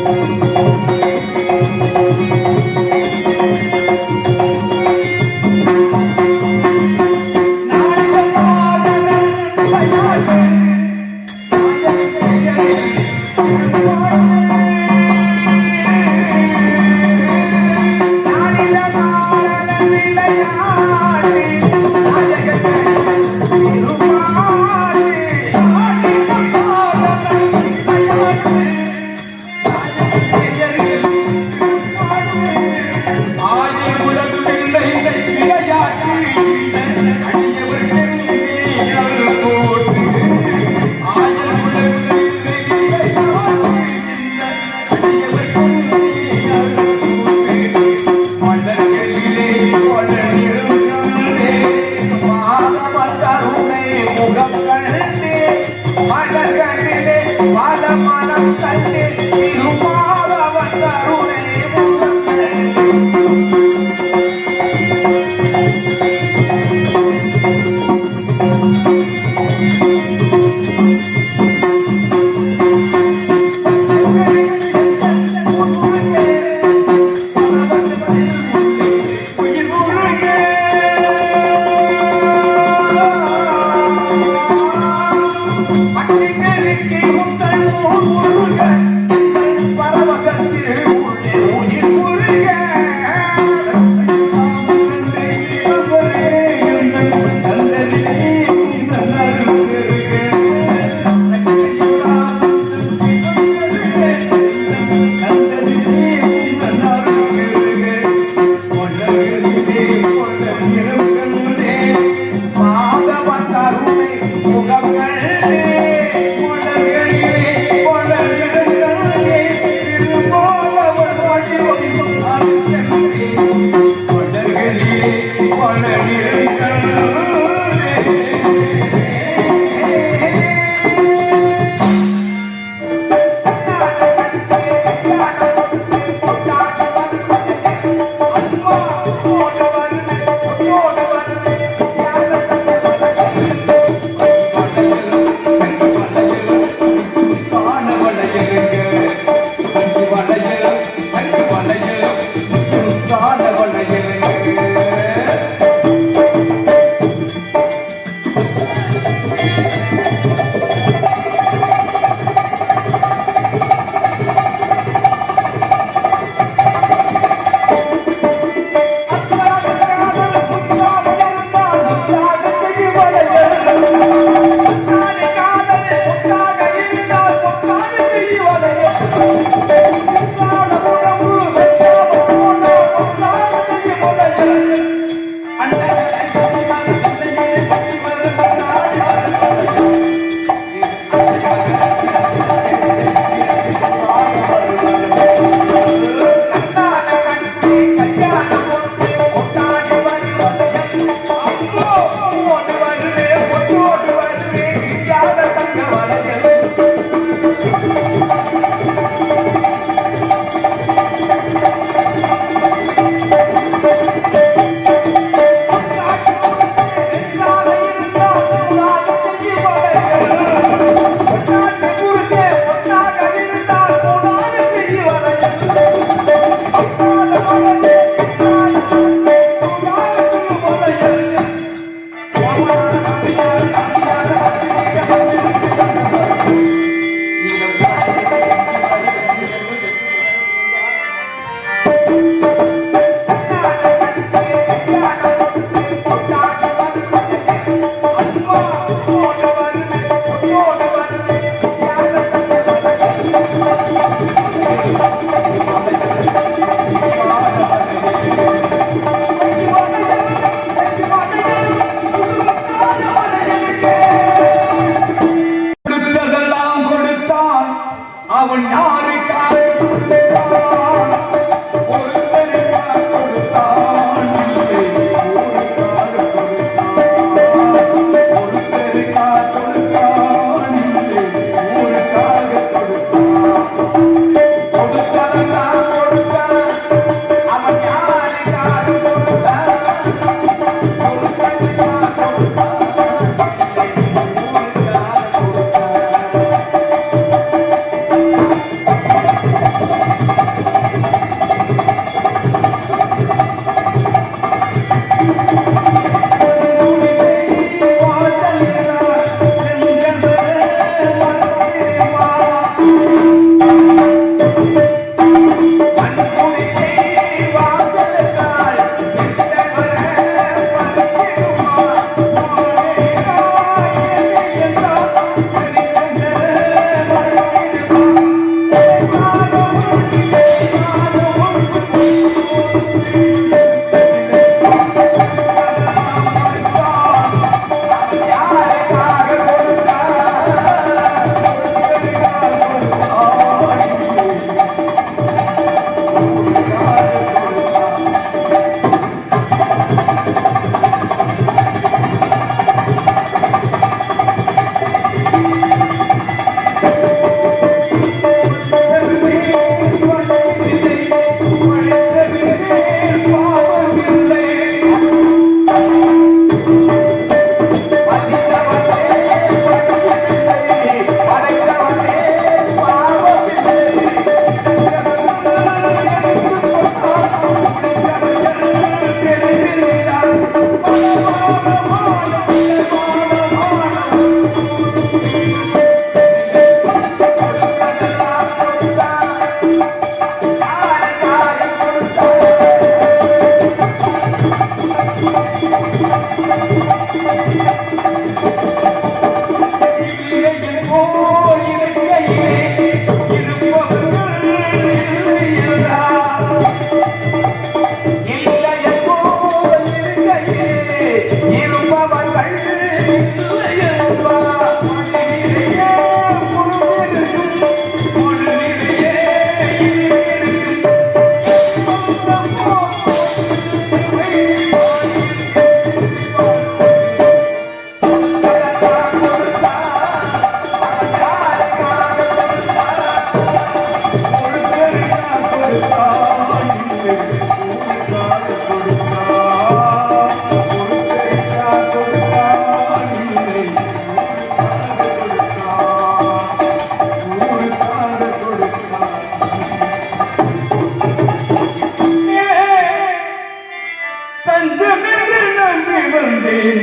Thank you.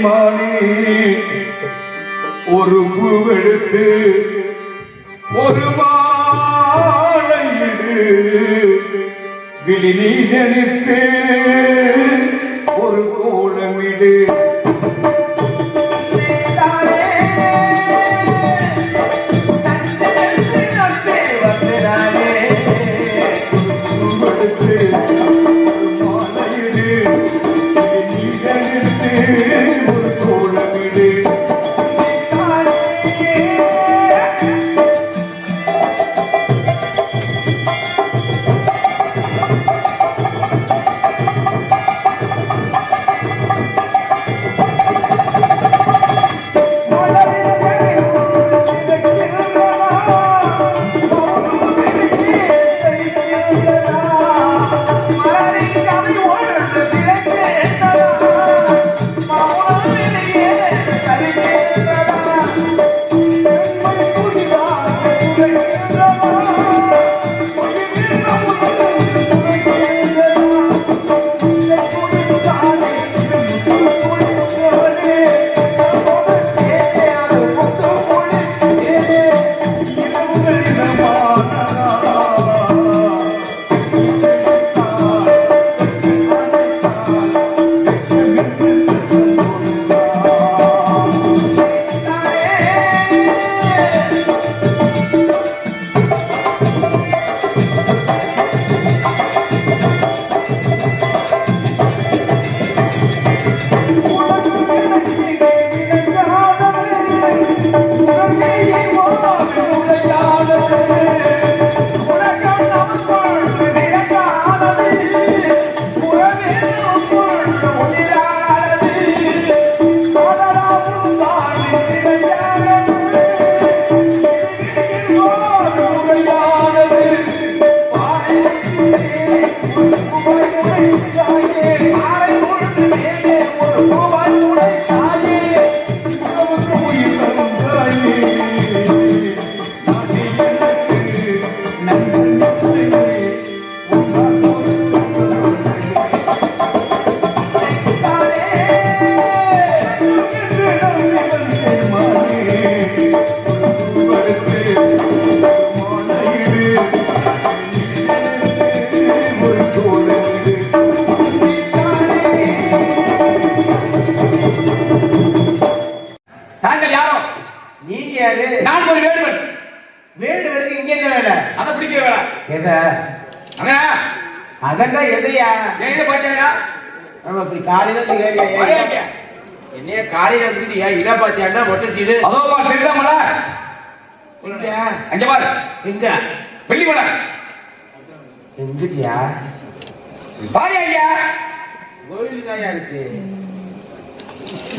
மானே ஒரு பூவெடுத்து ஒரு மாலையிடு விழி நீதனித்து ஒரு கோலமிடு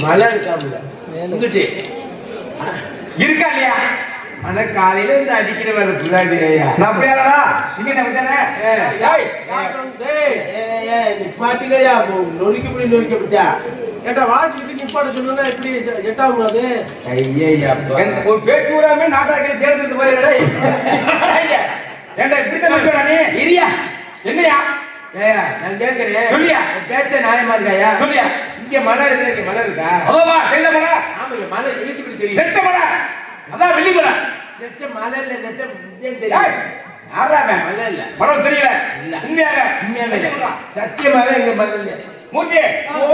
மழை இருக்காமல இருக்கா இல்லையா? ஆனா காலையில வந்து அடிக்கிற வர புள்ளாடி நிப்பாட்டிலையா நொறுக்கப்படி நொறுக்கப்பட்டா ஏட்டா வாட்சிட்டு நிப்பாட்ட சொன்னா எப்படி எட்டாகும் அது? ஐயா ஒரு பேச்சு விடாம நாட்டாக்கில சேர்ந்துட்டு போயிடா. ஏண்டா இப்படித்தான் இரியா என்னையா ஏயா நான் கேட்கிறேன் சொல்லியா பேச்ச நியாயமா இருக்காயா சொல்லியா? இங்க மழை இருக்கு, மழை இருக்கா? அவ்வளவா தெரியல மழை. ஆமா மழை இழுச்சுட்டு தெரியும். நெட்ட மழை அதான் வெள்ளி மழை. நெட்ட மழை இல்ல நெட்ட தெரியும். ஆறாம மழை இல்ல மழை தெரியல. இல்ல உண்மையாக உண்மையாக சத்தியமாவே இங்க மழை இல்ல. மூஞ்சி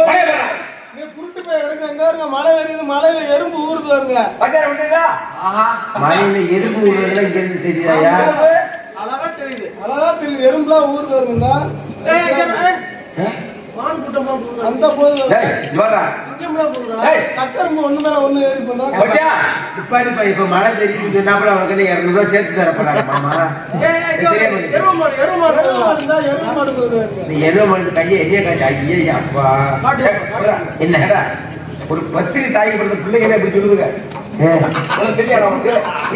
மழை வர நீ குருட்டு போய் கிடக்குற எங்க இருங்க மழை வருது. மழையில எறும்பு ஊறுது வருங்க. பஜார் விட்டுதா? ஆஹா மழையில எறும்பு ஊறுறதுல இங்க இருந்து தெரியுதாயா? அழகா தெரியுது, அழகா தெரியுது. எறும்புலாம் ஊறுது வருங்க. மான் கூட்டமா அந்த போய் சிங்கம்லாம் போடுறா. கட்டரும்பு ஒண்ணு மேல ஒண்ணு ஏறி போனா இப்ப மழை தெரியுது சொன்னாப்புல அவனுக்கு 200 ரூபாய் சேர்த்து தர போறாங்க மாமா. எருவ மாடு கையை எரிய காய்ச்சி ஐயா அப்பா என்னடா ஒரு பத்திரி தாய்க்கு பிறந்த பிள்ளைங்க எப்படி சொல்லுதுங்க?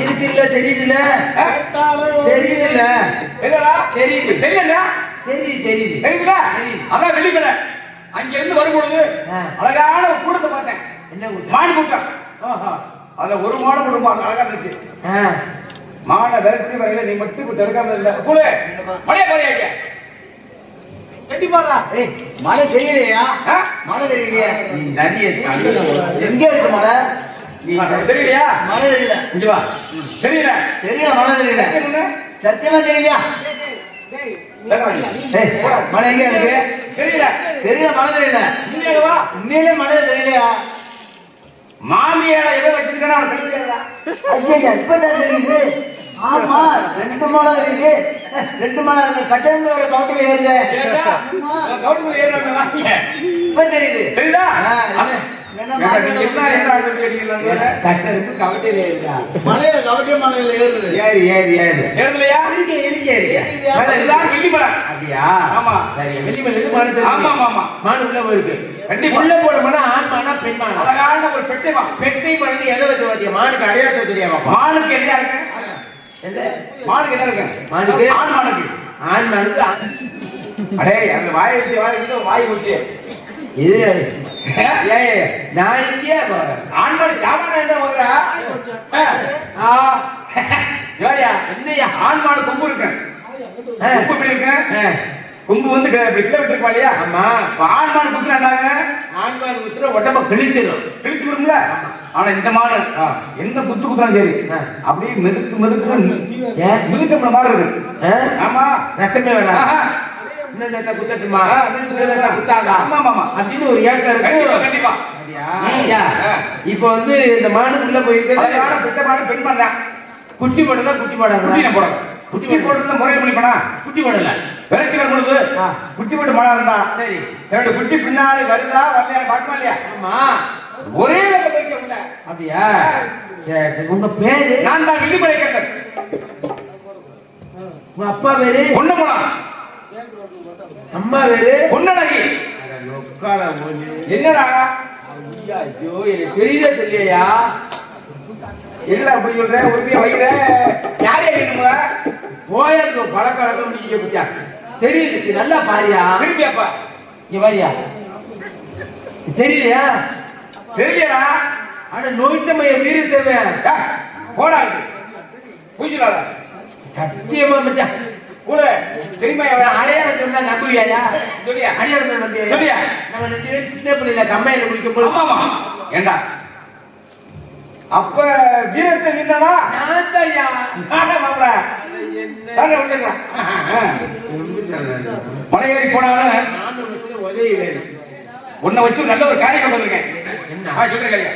இதுக்கு இல்ல தெரியுதுல்ல தெரியுதுல்ல தெரியுது தெரியல தெரியுது தெரியுது தெரியுதுல அதான் வெளிப்பட அங்க இருந்து வரும்பொழுது அழகான ஒரு கூட்டத்தை பார்த்தேன். என்ன மான் கூட்டம். அத ஒரு மாடு குடும்பம் அழகா இருந்துச்சு. மானை விரட்டி வரையில நீ மட்டும் இப்ப திறக்காம இல்ல கூட மழையா போறியாங்க எட்டி பாடுறா. ஏய், மழை தெரியலையா? ஆ? மழை தெரியலையா? நீ நிறைய எங்க இருக்கு மழை? நீ தெரியலையா? மழை தெரியல. இங்க வா. தெரியல. தெரியல, மழை தெரியல. என்ன? சத்தியமா தெரியலையா? டேய், ஏய், மழை எங்க இருக்கு? தெரியல. தெரியல, மழை தெரியல. இங்க வா. உண்மையிலே மழை தெரியலையா? மாமியார எவ வச்சிருக்கா அவன் தெரியலடா. ஐயா, இப்பதான் தெரியுது. ஆமா, 2 மழை இருக்கு. 2 மழை கட்டணம் வேற கவுட்டில ஏறுது. ஏடா. கவுண்டர் ஏறாம வாங்க. இப்ப தெரியுது. தெரியுதா? என்ன கட்டருக்கு கவட்டையில இருக்கா. மலையில கவட்டை மலையில ஏறுது. ஏறு ஏறு ஏறு. ஏறலையா? இதுதான் வெள்ளிமலை. அப்படியா? ஆமா. சரி, வெள்ளிமலைக்கு மாடு தெரியுது. ஆமா ஆமா ஆமா. மாடு உள்ள போயிருக்கு. கண்டிப்பா. உள்ள போடுமானா ஆண் மானா பெண் மானா? அழகான ஒரு பெட்டைமா. பெட்டை மருந்து எதை வச்சு பாத்தியா? மானுக்கு அடையாளத்தை தெரியாமா? மானுக்கு என்ன இருக்கு? எந்த மானுக்கு என்ன இருக்கு? மானுக்கு? ஆண் மானுக்கு. ஆண் மானுக்கு அடே அந்த வாயை வச்சு வாய் வச்சு இது நான் இங்கே போறேன். ஆண்கள் சாமான என்ன வாங்குறா? யாரியா? என்னையா ஆண்மாடு கொம்பு இருக்கு. கொம்பு எப்படி இருக்கு? கொம்பு வந்து இப்படி கிலோ விட்டுருப்பா இல்லையா? ஆமா. ஆண்மாடு குத்துறாங்க. ஆண்மான் குத்துற உடம்ப கிழிச்சிடும். கிழிச்சு விடும்ல. ஆனா இந்த மாடு என்ன குத்து குத்துறான் சரி அப்படியே மெதுக்கு மிதுக்க மாதிரி இருக்கு. ஆமா. ரத்தமே வேணாம். ஆஹா. இன்னும் குத்தட்டுமா? ஆ, குத்தாடா? ஆமா ஆமா அப்படின்னு ஒரு ஏக்கம் இருக்கு. கண்டிப்பா கண்டிப்பா. ஐயா, இப்ப வந்து இந்த மாடு உள்ள போயிட்டு பெட்ட மாடு பெண் பண்ணலாம். குட்டி போடல, குட்டி போடாங்க. குட்டி போட குட்டி போடுறதுல முறைய பண்ணி பண்ணா குட்டி போடல. விரட்டி வரும் பொழுது குட்டி போட்டு மாடா இருந்தா சரி, ரெண்டு குட்டி பின்னாடி வருதா வரலையா பார்க்கமா இல்லையா? ஆமா. ஒரே வேலை வைக்க முடியல. அப்படியா? சரி சரி. உங்க பேரு? நான் தான் வெள்ளிமலை கேட்டேன். உங்க அப்பா பேரு? பொன்னமலா. அம்மா பேரு? பொன்னழகி. என்னடா? ஐயோ, எனக்கு தெரியல தெரியலையா? என்னடா அப்படி சொல்ற? உறுதியா வைக்கிற யாரே கேட்கணுங்களா? போயிருக்க பழக்கழக்கம் நீங்க பத்தியா தெரியல. நல்லா பாரியா? திரும்பியாப்பா இங்க பாரியா? தெரியலையா? தெரியலடா. ஆனா நோய்த்தமைய மீறி தேவை. போடா பூஜிலாத சத்தியமா மச்சான். கூட தெரியுமா? அடையாளம் சொன்னா நம்புவியாயா? சொல்லியா? அடையாளம் நம்பியா? சொல்லியா? நம்ம 2 பேரும் சின்ன பிள்ளைல கம்மையில குடிக்கும் போது ஆமா ஆமா. ஏண்டா அப்ப வீரத்தை நின்னா நான் தான்யா. மாப்பிள சாங்க விட்டுங்க. மலையேறி போனாலும் நானும் வச்சு உதவி வேணும். உன்னை வச்சு நல்ல ஒரு காரியம் பண்ணிருக்கேன். என்ன? சொல்றேன்.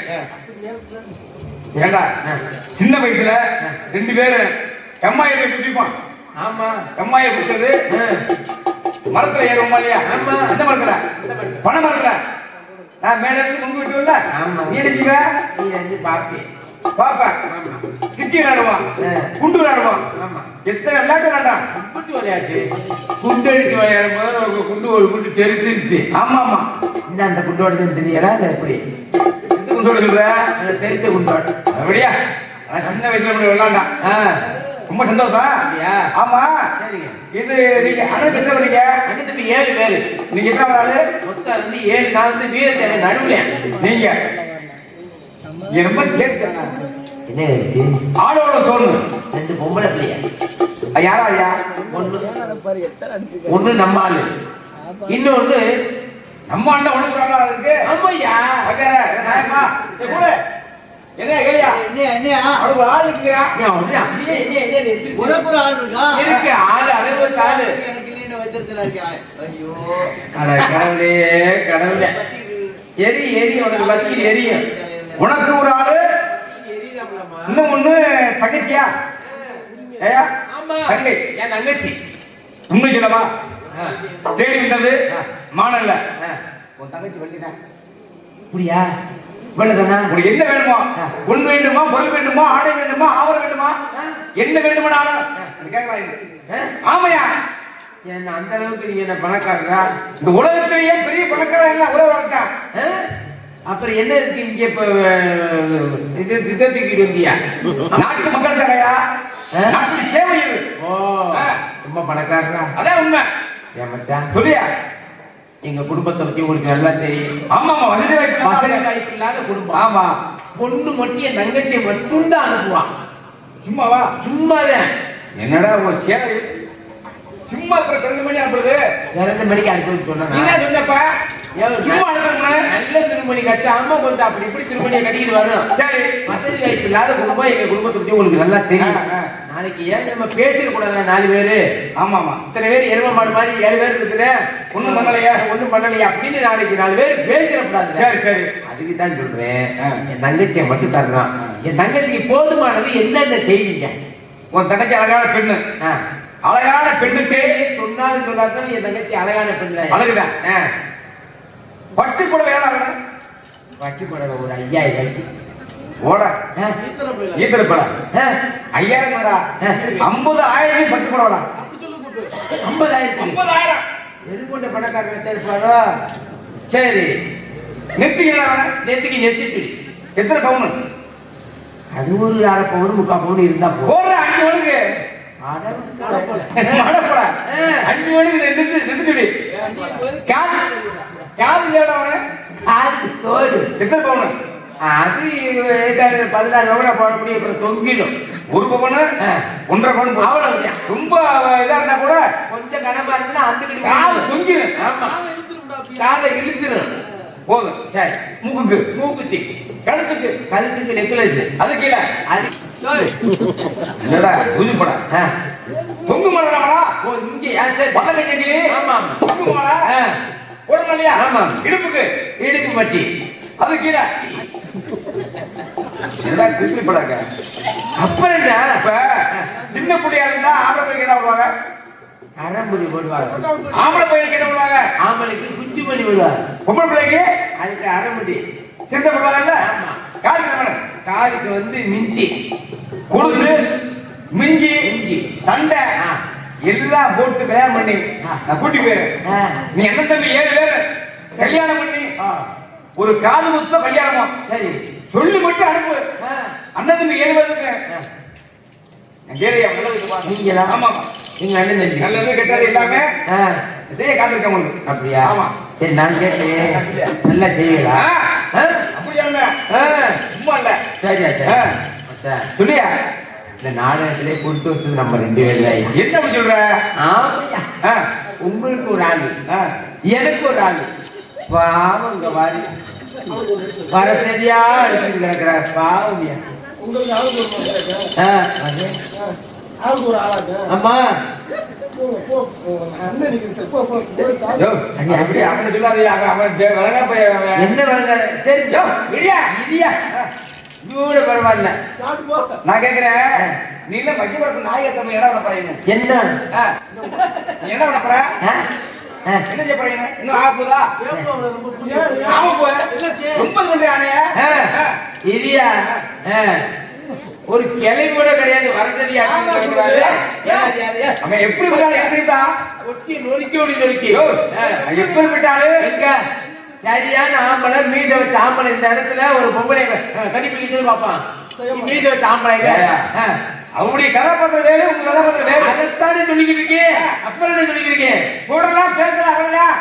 ஏண்டா சின்ன வயசுல 2 பேரும் கம்மாயை போய் குடிப்பான். ஆமா. கம்மாயை குடிச்சது மரத்துல ஏறுவோமா இல்லையா? ஆமா. இந்த மரத்துல பனை மரத்துல நான் மேல இருந்து முன்பு விட்டுல ஆமா. நீ நினைச்சுக்க நீ வந்து பாப்பேன். பாப்பேன். கிட்டி விளையாடுவான், குண்டு விளையாடுவான். ஆமா. எத்தனை விளையாட்டு விளையாண்டான். குண்டு விளையாட்டு. குண்டடிச்சு விளையாடும் போது ஒரு குண்டு ஒரு குண்டு தெரிச்சிருச்சு. ஆமா ஆமா. இந்த அந்த குண்டோட தெரியலா? எப்படி குண்டோட சொல்ற? அந்த தெரிச்ச குண்டோட அப்படியா? சின்ன வயசுல இப்படி விளையாண்டான். ரொம்ப சந்தோஷம். அப்படியா? ஆமா. சரிங்க. இது நீங்க அண்ணன் எத்தனை வரீங்க? அண்ணன் தம்பி 7 பேரு. நீங்க எத்தனை ஆளு? மொத்தம் வந்து 7. நான் வந்து வீரத்தை நடுவுல. நீங்க ரொம்ப கேட்க என்ன ஆயிடுச்சு? ஆளோட தோணு 2 பொம்பளை பிள்ளையா? யாரா ஐயா? ஒண்ணு நம்ம ஆளு, இன்னொன்னு நம்ம அண்ணன் உனக்கு ஒரு ஆளா இருக்கு. ஆமாய்யா. நாயமா கூட என்ன கேளியா? என்னையா? அவரு ஒரு ஆள் இருக்கிறான். உனக்கு ஒரு ஆள் இருக்கா? இருக்கு ஆளு 60 ஆளு. எனக்கு இல்லைன்னு வைத்திருச்சல இருக்கா? ஐயோ, அட கடவுளே கடவுளே. எரி உனக்கு வத்தி எரியும். உனக்கு ஒரு ஆளு, இன்னும் ஒண்ணு தங்கச்சியா? ஏயா? ஆமா. தங்கை. என் தங்கச்சி. உண்மை சொல்லவா? தேடி வந்தது மானல்ல. உன் தங்கச்சி வண்டிதான். அப்படியா? இவ்வளவுதானா? உனக்கு என்ன வேணுமோ? பொன் வேண்டுமா, பொருள் வேண்டுமா, ஆடை வேண்டுமா, ஆவரம் வேண்டுமா, என்ன வேண்டுமானாலும் கேட்கலாம். ஆமையா? என்ன அந்த அளவுக்கு நீங்க என்ன பணக்காரரா? இந்த உலகத்திலேயே பெரிய பணக்காரன் என்ன உலக அப்புறம் என்ன இருக்கு இங்க? இப்ப இது தூக்கிட்டு வந்தியா? நாட்டு மக்கள் தகையா? நாட்டு சேவை இது. ஓ, ரொம்ப பணக்காரரா? அதான் உண்மை. ஏன் மச்சான் சொல்லியா? எங்க குடும்பத்தை பத்தி உங்களுக்கு நல்லா தெரியும். ஆமா ஆமா. வசதி வாய்ப்பு வசதி வாய்ப்பு இல்லாத குடும்பம். ஆமா. பொண்ணு மட்டும் என் தங்கச்சியை மட்டும்தான் அனுப்புவான். சும்மாவா? சும்மாதான். என்னடா ஒரு சேவை சும்மா அப்புறம் 2 மணி அனுப்புறது 2 மணிக்கு அனுப்பி சொன்னா நீ தான் சொன்னப்ப சும்மா அனுப்புறேன். நல்ல திருமணி கட்ட அம்மா கொஞ்சம் அப்படி இப்படி திருமணியை கட்டிக்கிட்டு வரும். சரி வசதி வாய்ப்பு இல்லாத குடும்பம் எங்க குடும்பத்தை பத்தி உங்களுக்கு நல்லா தெரியும். நாளைக்கு ஏன் நம்ம பேசிடக்கூடாது 4 பேரு? ஆமா ஆமா இத்தனை பேர் எரும மாடு மாதிரி 7 பேர் இருக்குது, ஒண்ணும் பண்ணலையா அப்படின்னு நாளைக்கு 4 பேர் பேசிடக்கூடாது. சரி சரி அதுக்கு தான் சொல்றேன், என் தங்கச்சியை மட்டும் தர்றான். என் தங்கச்சிக்கு போதுமானது என்னென்ன செய்வீங்க? உன் தங்கச்சி அழகான பெண்ணு, அழகான பெண்ணுக்கு சொன்னாலும் சொல்லாதான் என் தங்கச்சி அழகான பெண்ணு. அழகுதான். பட்டு கூட வேலை வச்சு போட ஒரு 5000 ரூபாய்க்கு ஓட ஈத்திரப்பட 5000 50,000 பட்டு கூட வேலை 50,000 எதுக்கொண்ட பணக்காரங்க இருப்பாரோ. சரி, நெத்திக்கு என்ன வேலை? நெத்திக்கு நெத்தி சுடி எத்தனை பவுனு? அது ஒரு 1/2 பவுன் 3/4 பவுன் இருந்தா போடுற 5 மணிக்கு மடப்பட 5 மணிக்கு நெத்திச்சுடி காது காது தோடு எத்தனை பவுனு? அது 16 பவுன் போட முடியும். அப்புறம் தொங்கிடும். 1 பவுனு 1.5 பவுன் அவ்வளவுதான். ரொம்ப இதா இருந்தா கூட கொஞ்சம் கனமா இருக்குன்னா அந்த காது தொங்கிடும். ஆமா, காதை இழுத்துரும். போதும். சரி, மூக்குக்கு மூக்குத்தி, கழுத்துக்கு நெக்லஸ், அது கீழே அது புதுப்பட தொங்கு மாடா இங்க பதக்கி. ஆமா தொங்கு மாடா போடணும் இல்லையா? ஆமா. இடுப்புக்கு இடுப்பு மட்டி, அது கீழே திருப்பி படாங்க. அப்புறம் என்ன? இப்ப சின்ன புள்ளியா இருந்தா ஆம்பளை பையன் என்ன பண்ணுவாங்க? அரைமுடி போடுவாங்க. ஆம்பளை பையனுக்கு என்ன பண்ணுவாங்க? ஆம்பளைக்கு குச்சி பண்ணி விடுவாங்க. பொம்பளை பிள்ளைக்கு அதுக்கு அரைமுடி சிறுத்தை பண்ணுவாங்கல்ல. ஆமா. காலுக்கு வந்து மிஞ்சி கொழுந்து மிஞ்சி மிஞ்சி சண்டை எல்லாம் போட்டு கல்யாணம் பண்ணி நான் கூட்டி போயிரு. நீ என்ன தம்பி 7 பேர் கல்யாணம் பண்ணி ஒரு காது குத்த கல்யாணமா? சரி, சொல்லி மட்டும் அனுப்பு. அண்ணன் தம்பி 7 பேருக்கு நீங்களா? ஆமா, நீங்க அண்ணன் தம்பி நல்லது கெட்டது எல்லாமே செய்ய காத்திருக்க உங்களுக்கு. அப்படியா? ஆமா. சரி, நான் கேட்டேன், நல்லா செய்வீங்களா? அப்படியா? சும்மா இல்ல. சரி சரி சொல்லியா? இந்த நாடகத்திலே கொடுத்து வச்சது நம்ம 2 பேர் தான். என்ன அப்படி சொல்ற? ஆமாய்யா, உங்களுக்கு ஒரு ஆளு, எனக்கு ஒரு ஆளு. பாவம் இங்க வாரி வரசதியா எடுத்துட்டு கிடக்குறாரு. பாவம்யா. அம்மா என்ன வழங்க? சரி இதியா பரவாயில்ல. நான் கேக்குறேன், நீ இல்ல மக்கிய படப்பு நாயகத்தம்ம இடம் விட போறீங்க. என்ன என்ன விட போற? என்ன செய்ய போறீங்க? இன்னும் ஆகுதா? ரொம்ப சொல்றியானே. இதியா ஒரு கிளை கூட கிடையாது. வரதடியா அவன் எப்படி விட்டாலும் எப்படிப்பா ஒட்டி நொறுக்கி ஓடி நொறுக்கி எப்படி விட்டாலும் எங்க சரியான ஆம்பளை மீச வச்ச ஆம்பளை இந்த இடத்துல ஒரு பொம்பளை கடிப்பிடிச்சு பாப்பான். மீச வச்ச ஆம்பளை அவங்களுடைய கதாபாத்திரம் வேறு, உங்க கதாபாத்திரம் வேறு. அதைத்தானே சொல்லிக்கிட்டு இருக்கேன். அப்புறம் என்ன சொல்லிக்கிட்டு இருக்கேன்? போடலாம் பேசலாம் அவங்கதான்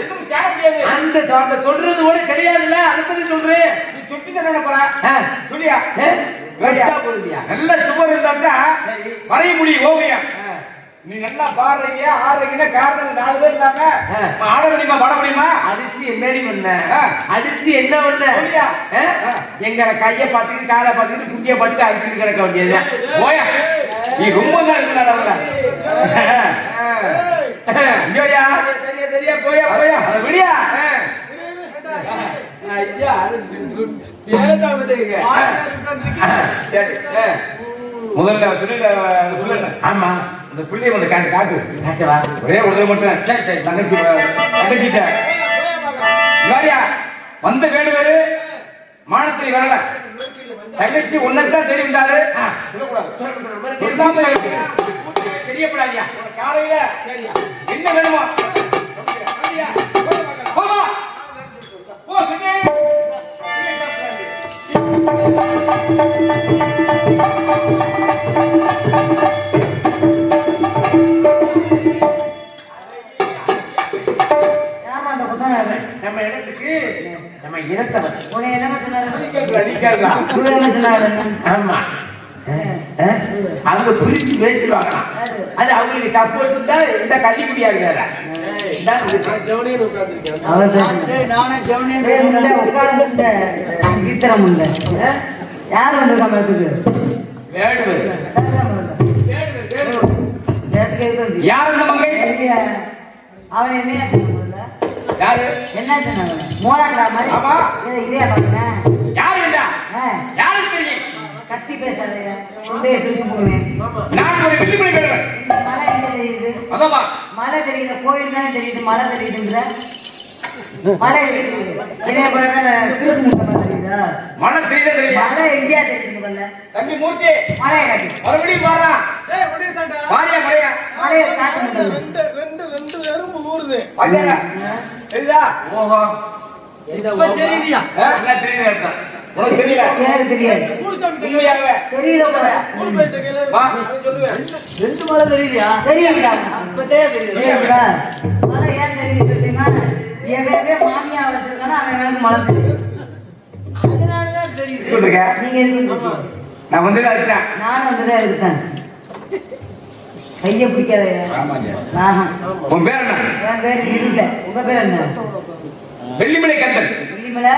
எதுவும் சேர முடியாது. அந்த சொல்றது கூட கிடையாதுல்ல. அதைத்தானே சொல்றேன். நீ சுட்டி தர போற சொல்லியா? நல்ல சுவர் இருந்தா வரைய முடியும் ஓவியம். நீ நல்லா பாடுறீங்க ஆடுறீங்கன்னா காரணம் 4 பேர் இல்லாம ஆட முடியுமா பாட முடியுமா? அடிச்சு என்னடி பண்ண? அடிச்சு என்ன பண்ண? எங்க கைய பாத்துக்கிட்டு காலை பாத்துக்கிட்டு குட்டிய பாத்துட்டு அடிச்சுட்டு கிடக்க வேண்டியது. போயா நீ ரொம்ப தான் இருக்கிறாங்க. தெரியா போயா போயா விடியா ஐயா சரி. முதல்ல ஆமா, அந்த பிள்ளைய வந்து காட்டு காச்சவா ஒரே உதவி மட்டும். சரி சரி, தங்கச்சிட்ட வந்த வேடுவேறு மானத்திரி வரல. தங்கச்சி உன்னத்தான் தெரிவித்தாரு. தெரியப்படாதியா? காலையில என்ன வேணுமோ நம்ம இடத்துக்கு நம்ம இனத்தவர் உன்னை என்ன சொன்னாரு? அடிக்காதா? என்ன சொன்னாரு? ஆமா, அவங்க பிரிச்சு மேய்ச்சிருவாங்க. அது அவங்களுக்கு சப்போர்ட் தான் இந்த கள்ளிக்குடியா இருக்காரு. நானே செவனே உட்கார்ந்து கீத்திரம் இல்லை. யார் வந்திருக்கா மரத்துக்கு? யார் இந்த மங்கை? அவன் என்ன சொன்ன? யாரு? என்ன சொன்னாங்க? மோடாங்களா மாதிரி? ஆமா. இதே பாருங்க. யாரு இல்ல? யாருக்கு தெரியும்? கத்தி பேசாதீங்க. உண்மையை திருச்சி போடுவேன். நான் ஒரு வில்லிமலை கேடுவேன். மழை எங்க தெரியுது? அதாப்பா. மழை தெரியுது, கோயில் தான் தெரியுது, மழை தெரியுதுங்கிற. மழை தெரியுது. இதே பாருங்க திருச்சி தெரியுதா? மழை தெரியுது. மழை எங்கேயா தெரியுது முதல்ல? தம்பி மூர்த்தி. மழையை காட்டு. மறுபடியும் பாரா. பாரியா மழையா? மழையை காட்டு. ரெண்டு எறும்பு ஊறுது. பாத்தியா? தெரியுதா? ஓஹோ. இப்ப தெரியுதியா? எல்லாம் தெரியுது அர்த்தம். உனக்கு தெரியல? யாரு தெரியாது? உண்மையாவே தெரியல போல. வா. சொல்லுவேன். ரெண்டு மழை தெரியுதியா? தெரியுதா? அப்பதே தெரியுது. தெரியுதா? மழை ஏன் தெரியுது தெரியுமா? எவவே மாமியா வச்சிருக்கானோ அவன் எனக்கு மழை தெரியுது. அதனால தான் தெரியுது. சொல்லுங்க. நீங்க எதுக்கு? நான் வந்து இருக்கேன். நானும் வந்துதான் இருக்கேன். கைய பிடிக்காத. ஆஹா. உன் பேர் என்ன? என் பேரு இல்ல. உங்க பேர் என்ன? வெள்ளிமலை கந்தன். வெள்ளிமலை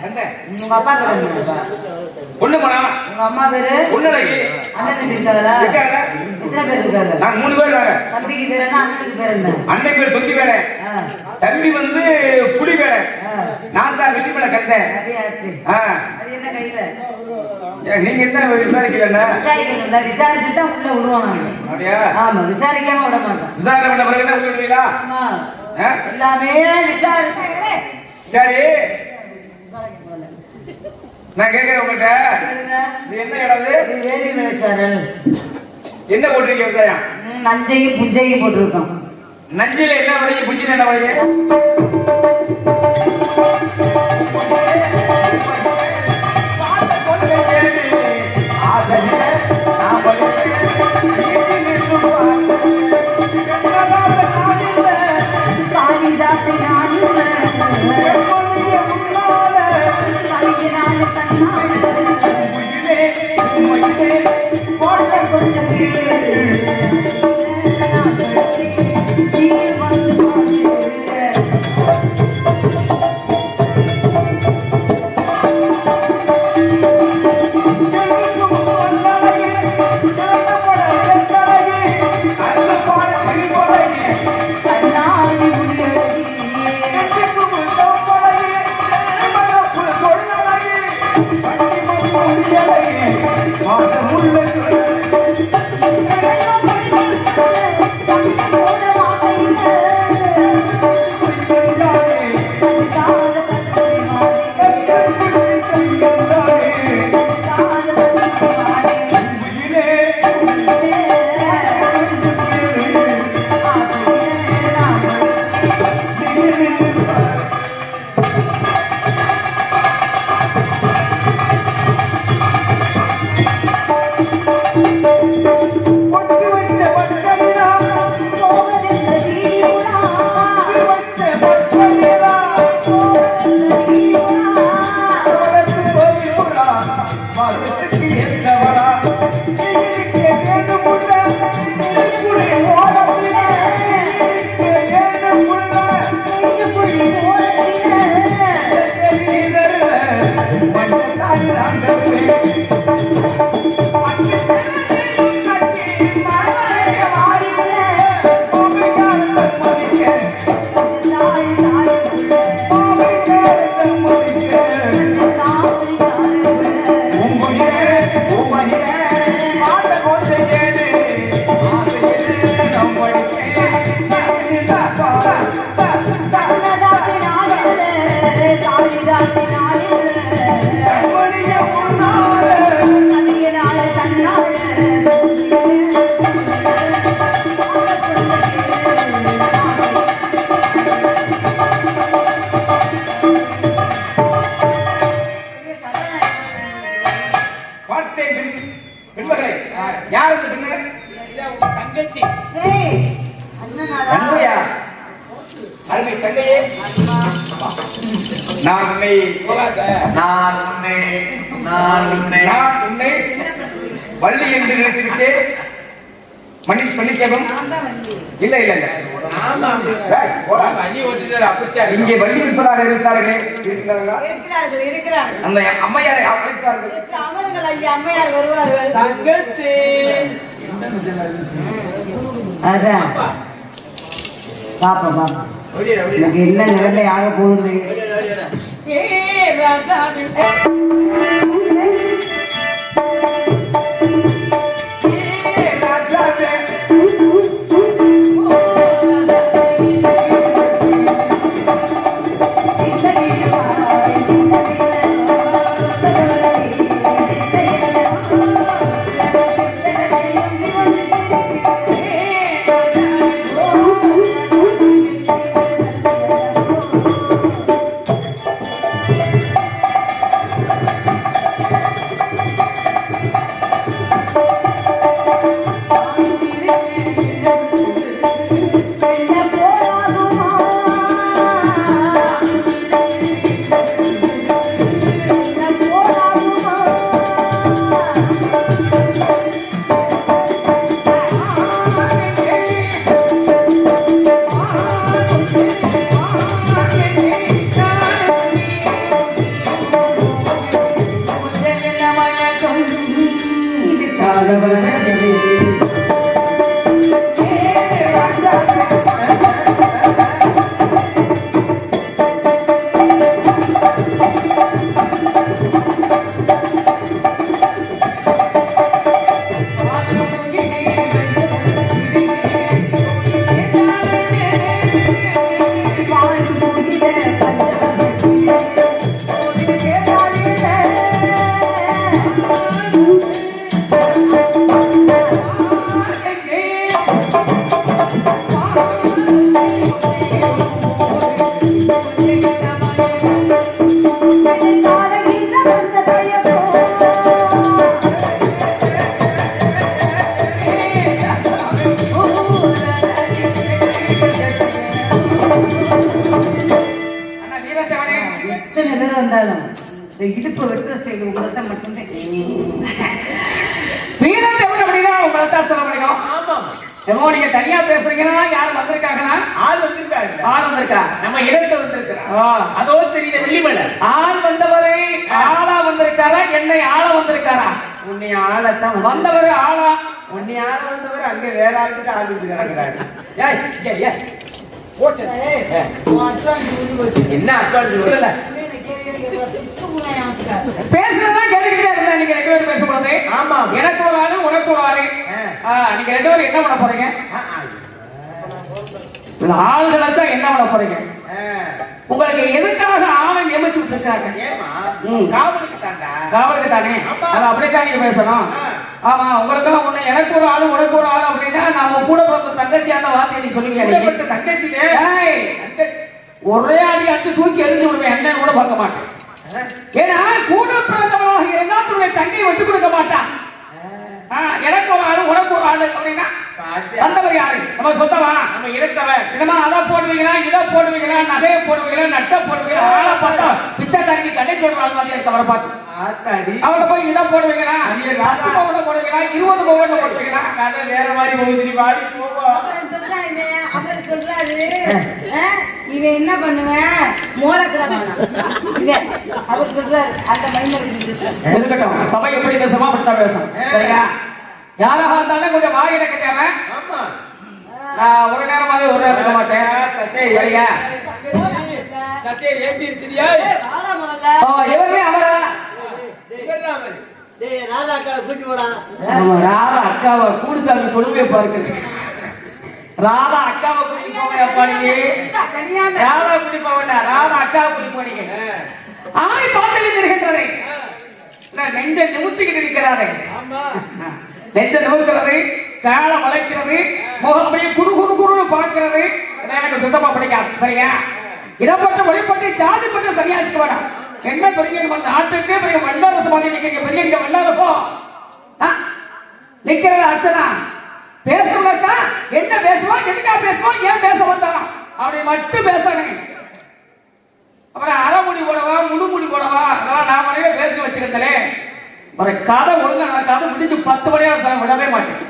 கந்தன். உங்க அப்பா பேர் என்ன? பொண்ணு போனா உங்க அம்மா பேரு? பொண்ணுலகி. அண்ணன் தம்பி இருக்காங்களா? இருக்காங்க. எத்தனை பேர் இருக்காங்க? நான் 3 பேர் இருக்காங்க. தம்பிக்கு பேர் என்ன? அண்ணனுக்கு பேர் என்ன? அண்ணன் பேர் தொந்தி பேரு. தம்பி வந்து புலி பேரு. நான் தான் வெள்ளிமலை கந்தன். அது என்ன கையில? நீங்க என்ன விசாரிக்கல? விசாரிக்கணும்ல. விசாரிச்சுட்டு தான் உள்ள விடுவோம் நாங்க. அப்படியா? ஆமா, விசாரிக்காம விட மாட்டோம். விசாரணை பண்ண பிறகு தான் விடுவீங்களா? ஆமா. எல்லாமே விசாரிச்சு. சரி, நான் கேட்கிறேன் உங்ககிட்ட, இது என்ன இடம்? இது வேலி விளைச்சாரல். என்ன போட்டிருக்கீங்க விவசாயம்? நஞ்சையும் புஞ்சையும் போட்டிருக்கோம். நஞ்சில என்ன விளையும், புஞ்சில என்ன விளையும்? வள்ளி என்று நினைத்துவிட்டு மன்னிக்கவும். இல்ல இல்ல இல்ல ஆமா ஏய், போடா. வண்டி ஓட்டிட்டு அப்படியே இங்கே வள்ளி விற்பதாக இருக்கிறார்களே இருக்கிறார்களா? இருக்கிறார்கள் அந்த அம்மையாரை அழைக்கிறார்கள். அமருங்கள் ஐயா, அம்மையார் வருவார்கள். தங்கச்சி அதான் பாப்பா பாப்பா ஓடிடு ஓடிடு எனக்கு என்ன நிலைமை ஆக போகுது. இடுப்பு வெட்டு செய்து உங்கள்கிட்ட மட்டும்தான் வீரத்தை விட அப்படின்னா உங்களை தான் சொல்ல முடியும். ஆமா என்னமோ நீங்க தனியா பேசுறீங்கன்னா யார் வந்திருக்காங்கன்னா ஆள் வந்திருக்காங்க ஆள் வந்திருக்கா நம்ம இடத்துல வந்திருக்கிறோம் அதோ தெரியல வெள்ளிமலை ஆள் வந்தவரை ஆளா வந்திருக்காரா என்னை ஆள வந்திருக்காரா? உன்னை ஆளத்தான் வந்தவரு ஆளா உன்னை ஆள வந்தவர் அங்க வேற ஆளுக்கு ஆள் விட்டு கிடக்குறாரு ஏய் இங்க ஏய் போட்டு என்ன அட்வான்ஸ் சொல்லல பேசுறதுதான் கேட்டுக்கிட்டே இருந்தேன். நீங்க ரெண்டு பேரும் பேசும்போது ஆமா எனக்கு ஒரு ஆளு உனக்கு ஒரு ஆளு நீங்க ரெண்டு பேரும் என்ன பண்ண போறீங்க? ஆளுகளை என்ன பண்ண போறீங்க? உங்களுக்கு எதுக்காக ஆளை நியமிச்சு விட்டுருக்காங்க? காவலுக்கு தானே. அது அப்படித்தான் நீங்க பேசணும். ஆமா உங்களுக்கு ஒண்ணு எனக்கு ஒரு ஆளு உனக்கு ஒரு ஆளு அப்படின்னா நாம கூட பிறந்த தங்கச்சியான வார்த்தையை நீ சொல்லுவீங்க. தங்கச்சியே ஒரே அடி அட்டு தூக்கி எரிஞ்சு விடுவேன். என்ன கூட பார்க்க மாட்டேன். ஏன்னா கூட பிறந்தவனாக இருந்தா தன்னுடைய தங்கையை விட்டு கொடுக்க மாட்டான். எனக்கு ஒரு ஆளு உனக்கு ஒரு ஆளு அப்படின்னா வந்தவர் யாரு? நம்ம சொந்தமா நம்ம இனத்தவன் இல்லமா அதை போடுவீங்களா இதை போடுவீங்களா நகையை போடுவீங்களா நட்டை போடுவீங்களா ஆளை பார்த்தா பிச்சைக்காரிக்கு கடை போடுவாங்க மாதிரி இருக்கவரை பார்த்து அவரை போய் இதை போடுவீங்களா 10 பவுன் போடுவீங்களா 20 பவுன் போடுவீங்களா? கதை வேற மாதிரி போகுது வாடி போவோம் அவர் சொல்றாரு இவன் என்ன பண்ணுவேன் மோளக்கிழமை அவர் சொல்றாரு அந்த மைனர் இருக்கட்டும். சபை எப்படி பேசுமா அப்படித்தான் பேசும். சரியா? யாராக இருந்தாலும் கொஞ்சம் வாய் எனக்கு தேவை. ஆமா நான் ஒரு நேரமாவே ஒரு நேரம் இருக்க மாட்டேன். சரியா? சட்டை ஏத்திருச்சியா இவரே அவரா ராதா அக்கா கூட்டி போடா ராதா அக்காவை கூடுதல் கொடுமையை பார்க்குது. ராதா அக்காவை கூட்டி போங்க பாருங்க. ராதா கூட்டி போக வேண்டாம். ராதா அக்காவை கூட்டி போனீங்க. ஆணை பாத்தலில் இருக்கின்றதை நெஞ்ச நிமித்திக்கிட்டு இருக்கிறாரே. நெஞ்ச நிமிக்கிறது காலை வளைக்கிறது முகம் அப்படியே குறு குறு குறுன்னு பார்க்கிறது. எனக்கு சுத்தமா பிடிக்காது. சரியா? இடப்பட்ட வழிபட்டு ஜாதி பட்டு சரியாச்சு வேண்டாம். என்ன பெரிய நாட்டுக்கே பெரிய வல்லரசு மாதிரி நிக்க பெரிய வல்லரசம் நிக்கிறது அர்ச்சனா பேசுவதா என்ன பேசுவோம் எதுக்கா பேசுவோம் ஏன் பேச வந்தோம் அப்படி மட்டும் பேசணும். அப்புறம் அரைமுடி போடவா முழுமுடி போடவா அதெல்லாம் நான் நிறைய பேசி வச்சுக்கிறேன். ஒரு கதை ஒழுங்கா நான் கதை முடிஞ்சு 10 மணியாக விடவே மாட்டேன்.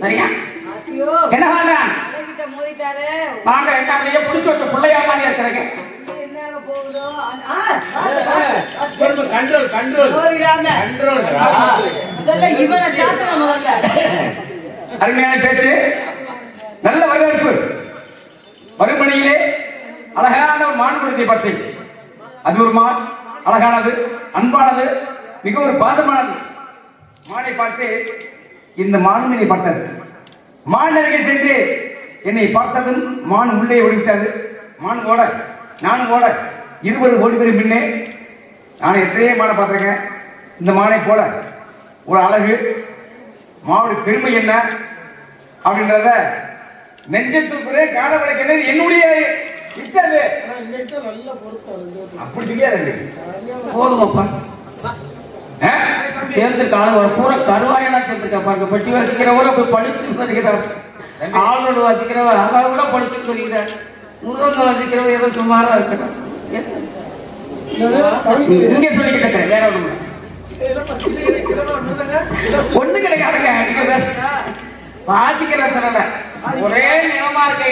சரியா? ஐயோ என்ன வேண்டாம் கிட்ட மோதிட்டாரு. வாங்க என்ன பிடிச்சி வச்ச பிள்ளையா மாதிரி இருக்கிறேங்க. என்னங்க போகுதோ கண்ட்ரோல் கண்ட்ரோல் போகிறாம கண்ட்ரோல். முதல்ல இவனை சாத்துங்க முதல்ல. அருமையான பேச்சு, நல்ல வரவேற்பு. மறுமணியிலே அழகான ஒரு மான் குழந்தை பார்த்தேன். அது ஒரு மான், அழகானது, அன்பானது, மிக ஒரு பாதமானது. மானை பார்த்து இந்த மான்மினை பார்த்தது. மான் அருகே சென்று என்னை பார்த்ததும் மான் உள்ளே ஓடிவிட்டது. மான் ஓட, நான் ஓட, இருவரும் ஓடி வரும் பின்னே. நான் எத்தனையோ மானை பார்த்திருக்கேன். இந்த மானை போல ஒரு அழகு, மாவுடைய பெருமை என்ன அப்படின்றத நெஞ்சத்துக்குறே கால விளக்கிறது என்னுடைய இஷ்டம். நல்ல பொருத்தம் அப்படி தெரியாது. போதுமப்பா சேர்ந்து காலம் ஒரு பூரா கருவாயெல்லாம் சேர்ந்துருக்கா பாருங்க. பெட்டி வாசிக்கிறவரை போய் படிச்சு வருகிறார். ஆளோடு வாசிக்கிறவ அதை கூட படிச்சு சொல்லிக்கிறார். முருகங்க வாசிக்கிறவ ஏதோ சுமாரா இருக்கட்டும். இங்கே சொல்லிக்கிட்டு இருக்கிறேன், வேற ஒண்ணு கிடைக்காதுங்க. நீங்க வாசிக்கிற சொல்லல, ஒரே நிலமா இருக்க